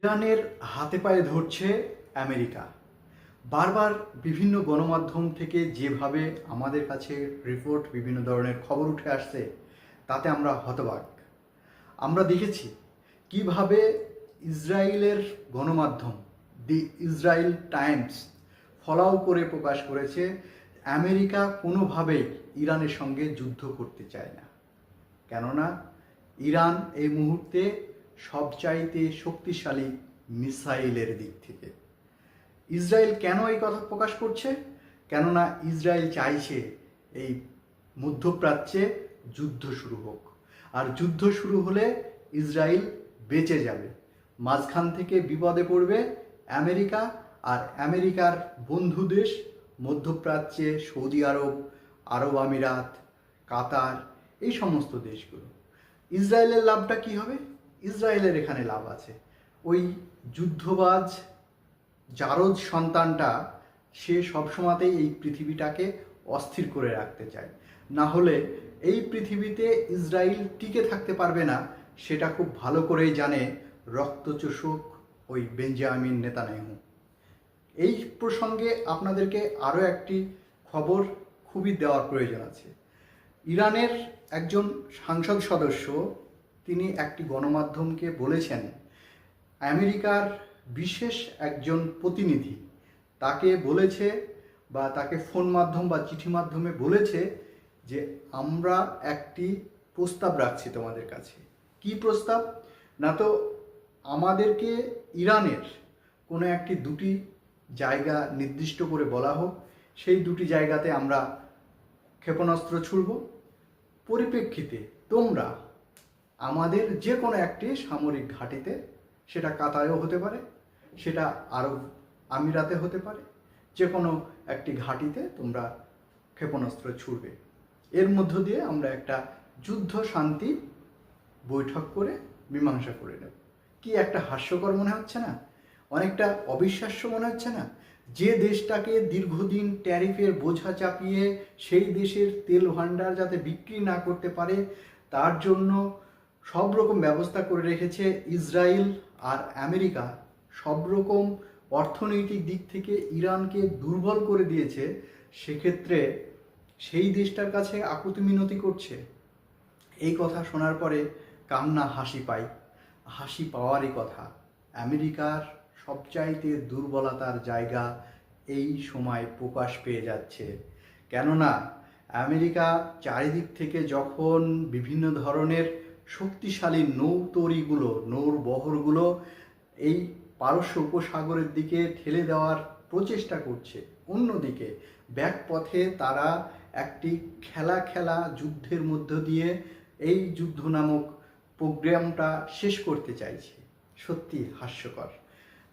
ইরানের হাতে পায়ে ধরছে আমেরিকা। বারবার বিভিন্ন গণমাধ্যম থেকে যেভাবে আমাদের কাছে রিপোর্ট, বিভিন্ন ধরনের খবর উঠে আসছে, তাতে আমরা হতবাক। আমরা দেখেছি কিভাবে ইসরায়েলের গণমাধ্যম দি ইসরায়েল টাইমস ফলাও করে প্রকাশ করেছে আমেরিকা কোনোভাবেই ইরানের সঙ্গে যুদ্ধ করতে চায় না। কেননা ইরান এই মুহূর্তে সবচাইতে শক্তিশালী মিসাইলের দিক থেকে। ইসরায়েল কেন এই কথা প্রকাশ করছে? কেননা ইসরায়েল চাইছে এই মধ্যপ্রাচ্যে যুদ্ধ শুরু হোক, আর যুদ্ধ শুরু হলে ইসরায়েল বেঁচে যাবে, মাঝখান থেকে বিপদে পড়বে আমেরিকা আর আমেরিকার বন্ধু দেশ মধ্যপ্রাচ্যে সৌদি আরব, আরব আমিরাত, কাতার, এই সমস্ত দেশগুলো। ইসরায়েলের লাভটা কি হবে? ইসরায়েলের এখানে লাভ আছে। ওই যুদ্ধবাজ জারজ সন্তানটা সে সবসময়তেই এই পৃথিবীটাকে অস্থির করে রাখতে চায়, না হলে এই পৃথিবীতে ইসরায়েল টিকে থাকতে পারবে না, সেটা খুব ভালো করেই জানে রক্তচোষক ওই বেঞ্জামিন নেতানিয়াহু। এই প্রসঙ্গে আপনাদেরকে আরও একটি খবর খুবই দেওয়ার প্রয়োজন আছে। ইরানের একজন সংসদ সদস্য তিনি একটি গণমাধ্যমকে বলেছেন, আমেরিকার বিশেষ একজন প্রতিনিধি তাকে বলেছে বা তাকে ফোন মাধ্যম বা চিঠি মাধ্যমে বলেছে যে আমরা একটি প্রস্তাব রাখছি তোমাদের কাছে। কি প্রস্তাব? না তো আমাদেরকে ইরানের কোনো একটি দুটি জায়গা নির্দিষ্ট করে বলা হোক, সেই দুটি জায়গাতে আমরা ক্ষেপণাস্ত্র ছুড়ব, পরিপ্রেক্ষিতে তোমরা আমাদের যে কোনো একটি সামরিক ঘাঁটিতে, সেটা কাতারেও হতে পারে, সেটা আরব আমিরাতে হতে পারে, যে কোনো একটি ঘাঁটিতে তোমরা ক্ষেপণাস্ত্র ছুড়বে। এর মধ্য দিয়ে আমরা একটা যুদ্ধ শান্তি বৈঠক করে মীমাংসা করে নেব। কি একটা হাস্যকর মনে হচ্ছে না? অনেকটা অবিশ্বাস্য মনে হচ্ছে না? যে দেশটাকে দীর্ঘদিন ট্যারিফের বোঝা চাপিয়ে সেই দেশের তেল ভাণ্ডার যাতে বিক্রি না করতে পারে তার জন্য সব রকম ব্যবস্থা করে রেখেছে ইসরায়েল আর আমেরিকা, সব রকম অর্থনৈতিক দিক থেকে ইরানকে দুর্বল করে দিয়েছে, সেক্ষেত্রে সেই দেশটার কাছে আকুতি মিনতি করছে। এই কথা শোনার পরে কান্না হাসি পাই। হাসি পাওয়ারই কথা। আমেরিকার সবচাইতে দুর্বলতার জায়গা এই সময় প্রকাশ পেয়ে যাচ্ছে। কেননা আমেরিকা চারিদিক থেকে যখন বিভিন্ন ধরনের শক্তিশালী নৌতরীগুলো, নৌর বহরগুলো এই পারস্য উপসাগরের দিকে ঠেলে দেওয়ার প্রচেষ্টা করছে, অন্যদিকে ব্যাকপথে তারা একটি খেলা যুদ্ধের মধ্য দিয়ে এই যুদ্ধ নামক প্রোগ্রামটা শেষ করতে চাইছে। সত্যি হাস্যকর।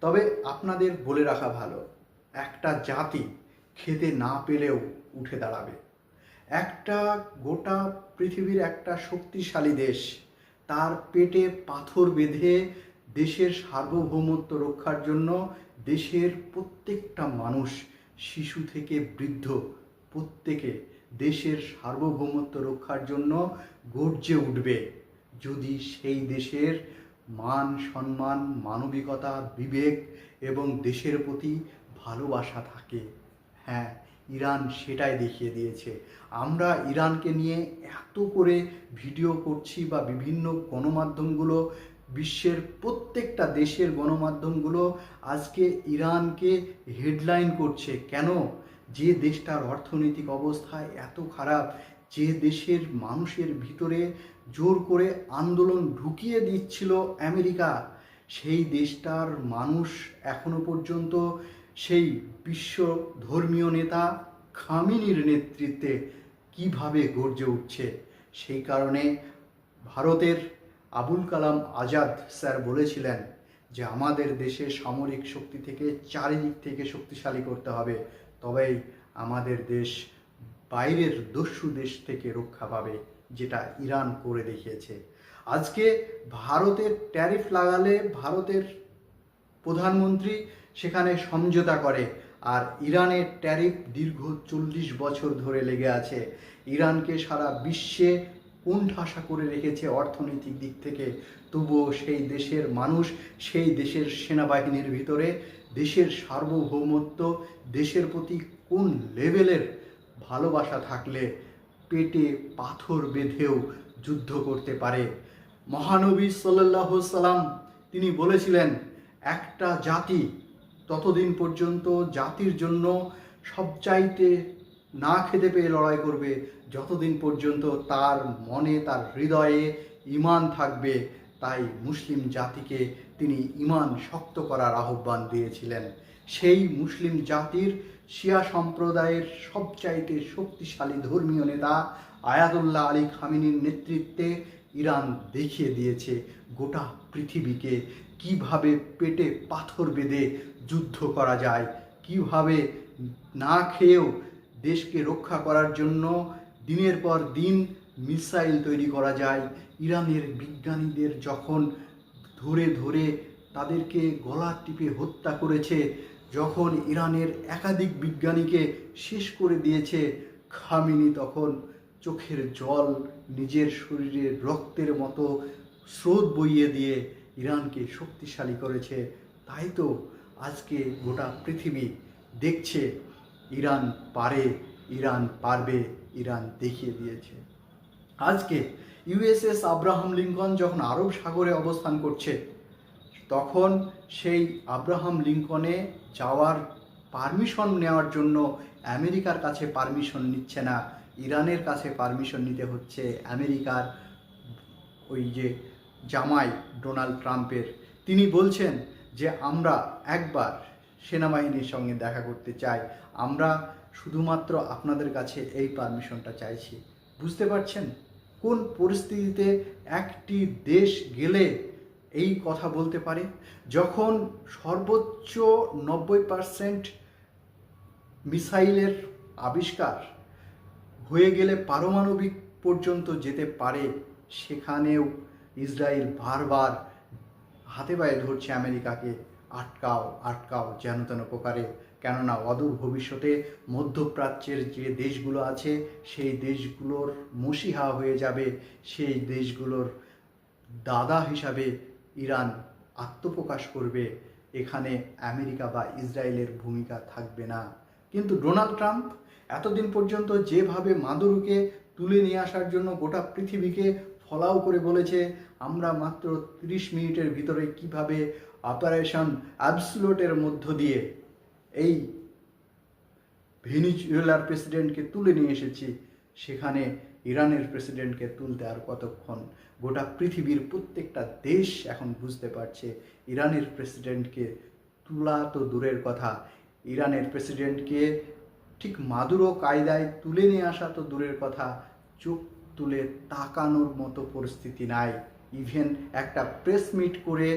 তবে আপনাদের বলে রাখা ভালো, একটা জাতি খেতে না পেলেও উঠে দাঁড়াবে। একটা গোটা পৃথিবীর একটা শক্তিশালী দেশ তার পেটে পাথর বেঁধে দেশের সার্বভৌমত্ব রক্ষার জন্য দেশের প্রত্যেকটা মানুষ, শিশু থেকে বৃদ্ধ, প্রত্যেকে দেশের সার্বভৌমত্ব রক্ষার জন্য গর্জে উঠবে যদি সেই দেশের মান সম্মান, মানবিকতা, বিবেক এবং দেশের প্রতি ভালোবাসা থাকে। হ্যাঁ, ইরান সেটাই দেখিয়ে দিয়েছে। আমরা ইরানকে নিয়ে এত করে ভিডিও করছি বা বিভিন্ন গণমাধ্যমগুলো, বিশ্বের প্রত্যেকটা দেশের গণমাধ্যমগুলো আজকে ইরানকে হেডলাইন করছে। কেন? যে দেশটার অর্থনৈতিক অবস্থা এত খারাপ, যে দেশের মানুষের ভিতরে জোর করে আন্দোলন ঢুকিয়ে দিচ্ছিল আমেরিকা, সেই দেশটার মানুষ এখনো পর্যন্ত সেই বিশ্ব ধর্মীয় নেতা খামেনির নেতৃত্বে কিভাবে গর্জে উঠছে। সেই কারণে ভারতের আবুল কালাম আজাদ স্যার বলেছিলেন যে আমাদের দেশের সামরিক শক্তি থেকে চারিদিক থেকে শক্তিশালী করতে হবে, তবেই আমাদের দেশ বাইরের দস্যু দেশ থেকে রক্ষা পাবে, যেটা ইরান করে দেখিয়েছে। আজকে ভারতের ট্যারিফ লাগালে ভারতের প্রধানমন্ত্রী সেখানে সমঝোতা করে, আর ইরানের ট্যারিফ দীর্ঘ 40 বছর ধরে লেগে আছে। ইরানকে সারা বিশ্বে কোণঠাসা করে রেখেছে অর্থনৈতিক দিক থেকে, তবুও সেই দেশের মানুষ, সেই দেশের সেনাবাহিনীর ভিতরে দেশের সার্বভৌমত্ব, দেশের প্রতি কোন লেভেলের ভালোবাসা থাকলে পেটে পাথর বেঁধেও যুদ্ধ করতে পারে। মহানবী সাল্লাল্লাহু সাল্লাম তিনি বলেছিলেন, একটা জাতি ততদিন পর্যন্ত জাতির জন্য সবচাইতে না খেতে পেয়ে লড়াই করবে যতদিন পর্যন্ত তার মনে, তার হৃদয়ে ঈমান থাকবে। তাই মুসলিম জাতিকে তিনি ঈমান শক্ত করার আহ্বান দিয়েছিলেন। সেই মুসলিম জাতির শিয়া সম্প্রদায়ের সবচাইতে শক্তিশালী ধর্মীয় নেতা আয়াতুল্লাহ আলী খামেনির নেতৃত্বে ইরান দেখিয়ে দিয়েছে গোটা পৃথিবীকে কিভাবে পেটে পাথর বেঁধে যুদ্ধ করা যায়, কিভাবে না খেয়েও দেশকে রক্ষা করার জন্য দিনের পর দিন মিসাইল তৈরি করা যায়। ইরানের বিজ্ঞানীদের যখন ধরে ধরে তাদেরকে গলা টিপে হত্যা করেছে, যখন ইরানের একাধিক বিজ্ঞানীকে শেষ করে দিয়েছে, খামেনি তখন চোখের জল নিজের শরীরের রক্তের মতো স্রোত বইয়ে দিয়ে ইরানকে শক্তিশালী করেছে। তাই তো আজকে গোটা পৃথিবী দেখছে ইরান পারে, ইরান পারবে, ইরান দেখিয়ে দিয়েছে। আজকে ইউএসএস আব্রাহাম লিঙ্কন যখন আরব সাগরে অবস্থান করছে, তখন সেই আব্রাহাম লিঙ্কনে যাওয়ার পারমিশন নেওয়ার জন্য আমেরিকার কাছে পারমিশন নিচ্ছে না, ইরানের কাছে পারমিশন নিতে হচ্ছে আমেরিকার ওই যে জামাই ডোনাল্ড ট্রাম্পের। তিনি বলছেন যে আমরা একবার সেনাবাহিনীর সঙ্গে দেখা করতে চাই, আমরা শুধুমাত্র আপনাদের কাছে এই পারমিশনটা চাইছি। বুঝতে পারছেন কোন পরিস্থিতিতে একটি দেশ গেলে এই কথা বলতে পারে? যখন সর্বোচ্চ 90% মিসাইলের আবিষ্কার হয়ে গেলে পারমাণবিক পর্যন্ত যেতে পারে, সেখানেও ইসরায়েল বারবার হাতে পায়ে ধরছে আমেরিকাকে, আটকাও আটকাও যেন তেন প্রকারে। কেননা অদূর ভবিষ্যতে মধ্যপ্রাচ্যের যে দেশগুলো আছে সেই দেশগুলোর মসিহা হয়ে যাবে, সেই দেশগুলোর দাদা হিসাবে ইরান আত্মপ্রকাশ করবে। এখানে আমেরিকা বা ইসরায়েলের ভূমিকা থাকবে না। কিন্তু ডোনাল্ড ট্রাম্প এতদিন পর্যন্ত যেভাবে মাদুরোকে তুলে নিয়ে আসার জন্য গোটা পৃথিবীকে ফলাও করে বলেছে, আমরা মাত্র 30 মিনিটের ভিতরে কিভাবে অপারেশন অ্যাবসোলিউটের মধ্য দিয়ে এই ভেনিজুয়েলার প্রেসিডেন্টকে তুলে নিয়ে এসেছি, সেখানে ইরানের প্রেসিডেন্টকে তুলতে আর কতক্ষণ? গোটা পৃথিবীর প্রত্যেকটা দেশ এখন বুঝতে পারছে ইরানের প্রেসিডেন্টকে তোলা তো দূরের কথা, ইরানের প্রেসিডেন্টকে ঠিক মাদুরো কায়দায় তুলে নিয়ে আসা তো দূরের কথা, চোখ তুলে তাকানোর মতো পরিস্থিতি নাই। ইভেন একটা প্রেস মিট করে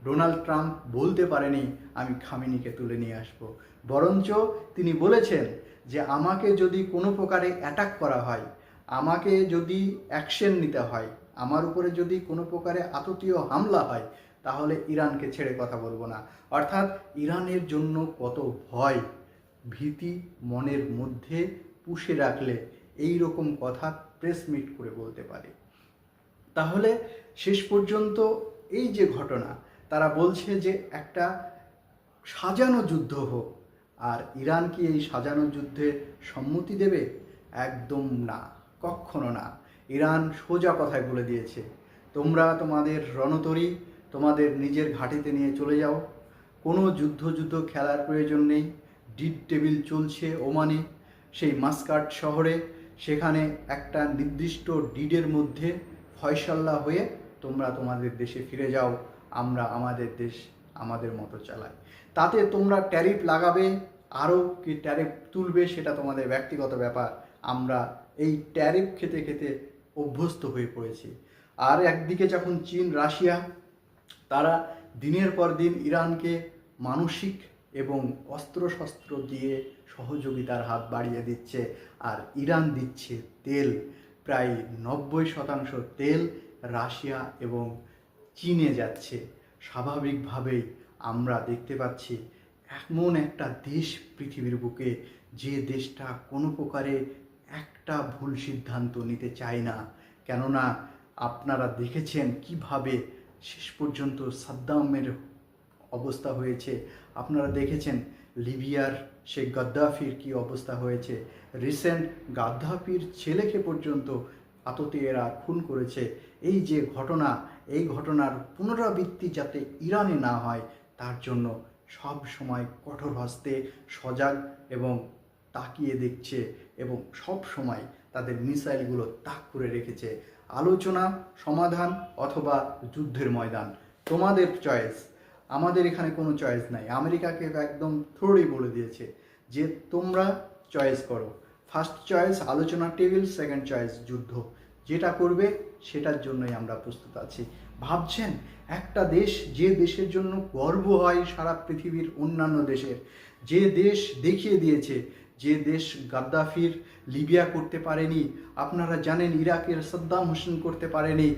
ডোনাল্ড ট্রাম্প বলতে পারেনি আমি খামেনিকে তুলে নিয়ে আসব। বরঞ্চ তিনি বলেছেন যে আমাকে যদি কোনো প্রকারে অ্যাটাক করা হয়, আমাকে যদি অ্যাকশন নিতে হয়, আমার উপরে যদি কোনো প্রকারে আততীয় হামলা হয়, তাহলে ইরানকে ছেড়ে কথা বলবো না। অর্থাৎ ইরানের জন্য কত ভয় ভীতি মনের মধ্যে পুষে রাখলে এই রকম কথা প্রেস মিট করে বলতে পারে। তাহলে শেষ পর্যন্ত এই যে ঘটনা, তারা বলছে যে একটা সাজানো যুদ্ধ হোক, আর ইরান কি এই সাজানো যুদ্ধে সম্মতি দেবে? একদম না, কখনো না। ইরান সোজা কথায় বলে দিয়েছে, তোমরা তোমাদের রণতরী তোমাদের নিজের ঘাঁটিতে নিয়ে চলে যাও, কোনো যুদ্ধ খেলার প্রয়োজন নেই। ডিড টেবিল চলছে ওমানে, সেই মাস্কাট শহরে, সেখানে একটা নির্দিষ্ট ডিডের মধ্যে ফয়সাল্লা হয়ে তোমরা তোমাদের দেশে ফিরে যাও, আমরা আমাদের দেশ আমাদের মতো চালাই। তাতে তোমরা ট্যারিফ লাগাবে, আরও কি ট্যারিফ তুলবে সেটা তোমাদের ব্যক্তিগত ব্যাপার, আমরা এই ট্যারিফ খেতে খেতে অভ্যস্ত হয়ে পড়েছি। আর একদিকে যখন চীন রাশিয়া তারা দিনের পর দিন ইরানকে মানসিক এবং অস্ত্রশস্ত্র দিয়ে সহযোগিতার হাত বাড়িয়ে দিচ্ছে, আর ইরান দিচ্ছে তেল, প্রায় 90% তেল রাশিয়া এবং চীনে যাচ্ছে। স্বাভাবিকভাবেই আমরা দেখতে পাচ্ছি এমন একটা দেশ পৃথিবীর বুকে যে দেশটা কোনো প্রকারে একটা ভুল সিদ্ধান্ত নিতে চায় না, কেননা আপনারা দেখেছেন কিভাবে শেষ পর্যন্ত সাদ্দামের অবস্থা হয়েছে, আপনারা দেখেছেন লিবিয়ার শেখ গাদ্দাফির কি অবস্থা হয়েছে, রিসেন্ট গাদ্দাফির ছেলেকে পর্যন্ত আততায়ীরা খুন করেছে। এই যে ঘটনা, এই ঘটনার পুনরাবৃত্তি যাতে ইরানে না হয় তার জন্য সব সময় কঠোর হস্তে সজাগ এবং তাকিয়ে দেখছে এবং সব সময় তাদের মিসাইলগুলো তাক করে রেখেছে। আলোচনা, সমাধান অথবা যুদ্ধের ময়দান, তোমাদের চয়েস। আমাদের এখানে কোনো চয়েস নাই। আমেরিকাকে একদম থ্রোড়ি বলে দিয়েছে যে তোমরা চয়েস করো। ফার্স্ট চয়েস আলোচনা টেবিল, সেকেন্ড চয়েস যুদ্ধ। যেটা করবে সেটার জন্যই আমরা প্রস্তুত আছি। ভাবছেন একটা দেশ, যে দেশের জন্য গর্ব হয় সারা পৃথিবীর অন্যান্য দেশের, যে দেশ দেখিয়ে দিয়েছে, যে দেশ গাদ্দাফির লিবিয়া করতে পারেনি, আপনারা জানেন ইরাকের সাদ্দাম হোসেন করতে পারেনি,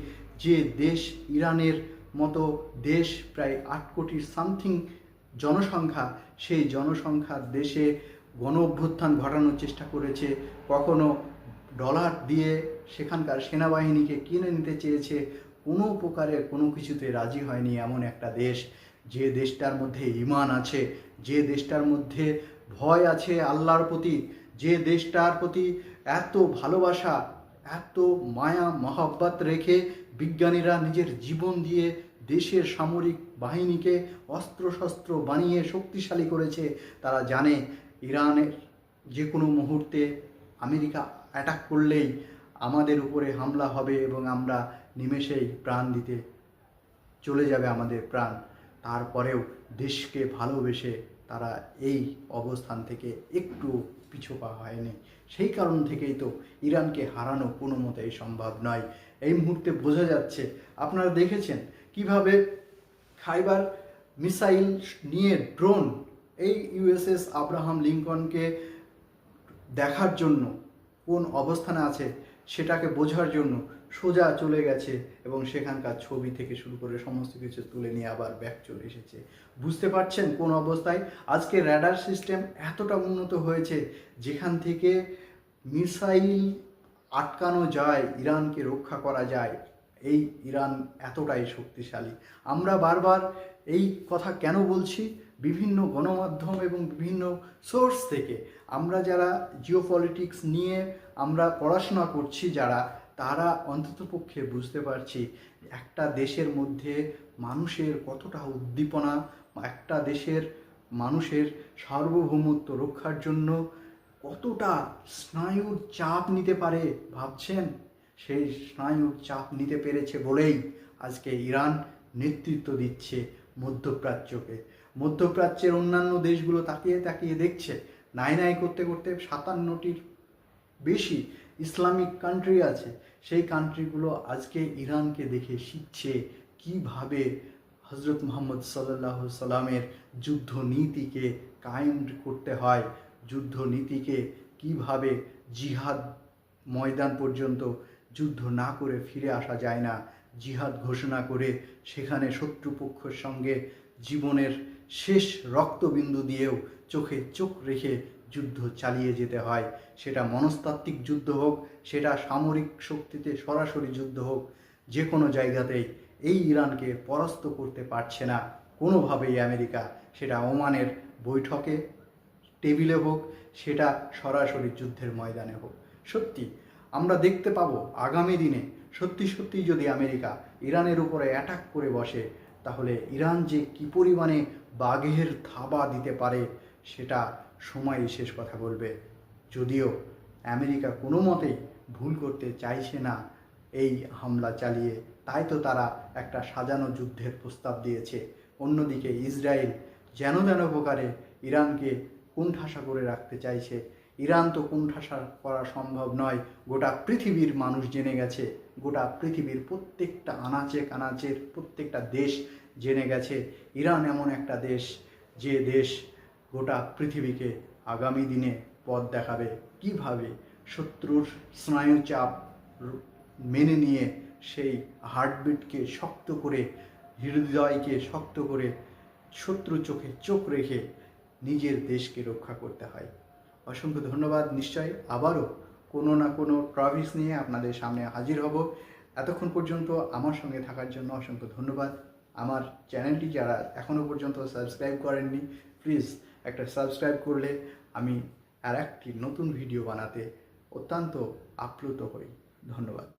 যে দেশ ইরানের মতো দেশ প্রায় 8 কোটির সামথিং জনসংখ্যা, সেই জনসংখ্যার দেশে গণ অভ্যুত্থান ঘটানোর চেষ্টা করেছে, কখনো ডলার দিয়ে সেখানকার সেনাবাহিনীকে কিনে নিতে চেয়েছে, কোনো প্রকারের কোনো কিছুতে রাজি হয়নি এমন একটা দেশ, যে দেশটার মধ্যে ঈমান আছে, যে দেশটার মধ্যে ভয় আছে আল্লাহর প্রতি, যে দেশটার প্রতি এত ভালোবাসা, এত মায়া মহব্বত রেখে বিজ্ঞানীরা নিজের জীবন দিয়ে দেশের সামরিক বাহিনীকে অস্ত্রশস্ত্র বানিয়ে শক্তিশালী করেছে। তারা জানে ইরানের যে কোনো মুহূর্তে আমেরিকা অ্যাটাক করলেই আমাদের উপরে হামলা হবে এবং আমরা নিমেষেই প্রাণ দিতে চলে যাবে আমাদের প্রাণ। তারপরেও দেশকে ভালোবেসে তারা এই অবস্থান থেকে একটু পিছু পা হয়নি। সেই কারণ থেকেই তো ইরানকে হারানো কোনো মতেই সম্ভব নয়। এই মুহূর্তে বোঝা যাচ্ছে, আপনারা দেখেছেন কিভাবে খাইবার মিসাইল নিয়ে ড্রোন এই ইউএসএস আব্রাহাম লিঙ্কনকে দেখার জন্য কোন অবস্থানে আছে সেটাকে বোঝার জন্য সোজা চলে গেছে এবং সেখানকার ছবি থেকে শুরু করে সমস্ত কিছু তুলে নিয়ে আবার ব্যাক চলে এসেছে। বুঝতে পারছেন কোন অবস্থায় আজকে র্যাডার সিস্টেম এতটা উন্নত হয়েছে যেখান থেকে মিসাইল আটকানো যায়, ইরানকে রক্ষা করা যায়। এই ইরান এতটাই শক্তিশালী। আমরা বারবার এই কথা কেন বলছি? বিভিন্ন গণমাধ্যম এবং বিভিন্ন সোর্স থেকে আমরা যারা জিওপলিটিক্স নিয়ে আমরা পড়াশোনা করছি, যারা তারা অন্ততপক্ষে বুঝতে পারছি একটা দেশের মধ্যে মানুষের কতটা উদ্দীপনা, একটা দেশের মানুষের সার্বভৌমত্ব রক্ষার জন্য কতটা স্নায়ুর চাপ নিতে পারে। ভাবছেন সেই স্নায়ুর চাপ নিতে পেরেছে বলেই আজকে ইরান নেতৃত্ব দিচ্ছে মধ্যপ্রাচ্যকে। মধ্যপ্রাচ্যের অন্যান্য দেশগুলো তাকিয়ে তাকিয়ে দেখছে, নাই নাই করতে করতে 57টির বেশি ইসলামিক কান্ট্রি আছে, সেই কান্ট্রিগুলো আজকে ইরানকে দেখে শিখছে কিভাবে হজরত মুহাম্মদ সাল্লাল্লাহু সাল্লামের যুদ্ধ নীতিকে কায়েম করতে হয়, যুদ্ধ নীতিকে কিভাবে জিহাদ ময়দান পর্যন্ত যুদ্ধ না করে ফিরে আসা যায় না, জিহাদ ঘোষণা করে সেখানে শত্রুপক্ষের সঙ্গে জীবনের শেষ রক্তবিন্দু দিয়েও চোখে চোখ রেখে যুদ্ধ চালিয়ে যেতে হয়। সেটা মনস্তাত্ত্বিক যুদ্ধ হোক, সেটা সামরিক শক্তিতে সরাসরি যুদ্ধ হোক, যে কোনো জায়গাতেই এই ইরানকে পরাস্ত করতে পারছে না কোনোভাবেই আমেরিকা। সেটা ওমানের বৈঠকে টেবিলে হোক, সেটা সরাসরি যুদ্ধের ময়দানে হোক। সত্যি আমরা দেখতে পাবো আগামী দিনে সত্যি সত্যি যদি আমেরিকা ইরানের উপরে অ্যাটাক করে বসে, তাহলে ইরান যে কী পরিমাণে বাঘের থাবা দিতে পারে সেটা সময়ই শেষ কথা বলবে। যদিও আমেরিকা কোনো মতেই ভুল করতে চাইছে না এই হামলা চালিয়ে, তাই তো তারা একটা সাজানো যুদ্ধের প্রস্তাব দিয়েছে। অন্যদিকে ইসরায়েল যেন তেন প্রকারে ইরানকে কোণঠাসা করে রাখতে চাইছে। ইরান তো কোণঠাসা করা সম্ভব নয়, গোটা পৃথিবীর মানুষ জেনে গেছে, গোটা পৃথিবীর প্রত্যেকটা আনাচে কানাচের প্রত্যেকটা দেশ জেনে গেছে ইরান এমন একটা দেশ, যে দেশ গোটা পৃথিবীকে আগামী দিনে পথ দেখাবে কিভাবে শত্রুর স্নায়ুচাপ মেনে নিয়ে সেই হার্টবিটকে শক্ত করে, হৃদয়কে শক্ত করে শত্রু চোখে চোখ রেখে নিজের দেশকে রক্ষা করতে হয়। অসংখ্য ধন্যবাদ। নিশ্চয় আবারও কোনো না কোনো ট্রপিক্স নিয়ে আপনাদের সামনে হাজির হব। এতক্ষণ পর্যন্ত আমার সঙ্গে থাকার জন্য অসংখ্য ধন্যবাদ। আমার চ্যানেলটি যারা এখনও পর্যন্ত সাবস্ক্রাইব করেননি, প্লিজ একটা সাবস্ক্রাইব করলে আমি আর একটি নতুন ভিডিও বানাতে অত্যন্ত আপ্লুত হই। ধন্যবাদ।